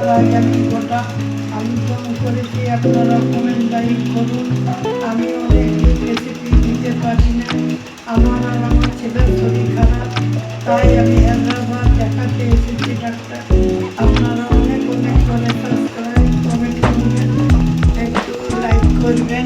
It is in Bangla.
তাই আমি গোটা আলুদম করেছি। আপনারা কমেন্ট লাইক করুন। আমি অনেক রেসিপি দিতে পারি না, আমার আর আমার ছেলের শরীর খারাপ, তাই আমি হায়দ্রাবাদ দেখাতে এসেছি ডাক্তার। আপনারা অনেক অনেক করে সাবস্ক্রাইব কমেন্ট করবেন, একটু লাইক করবেন।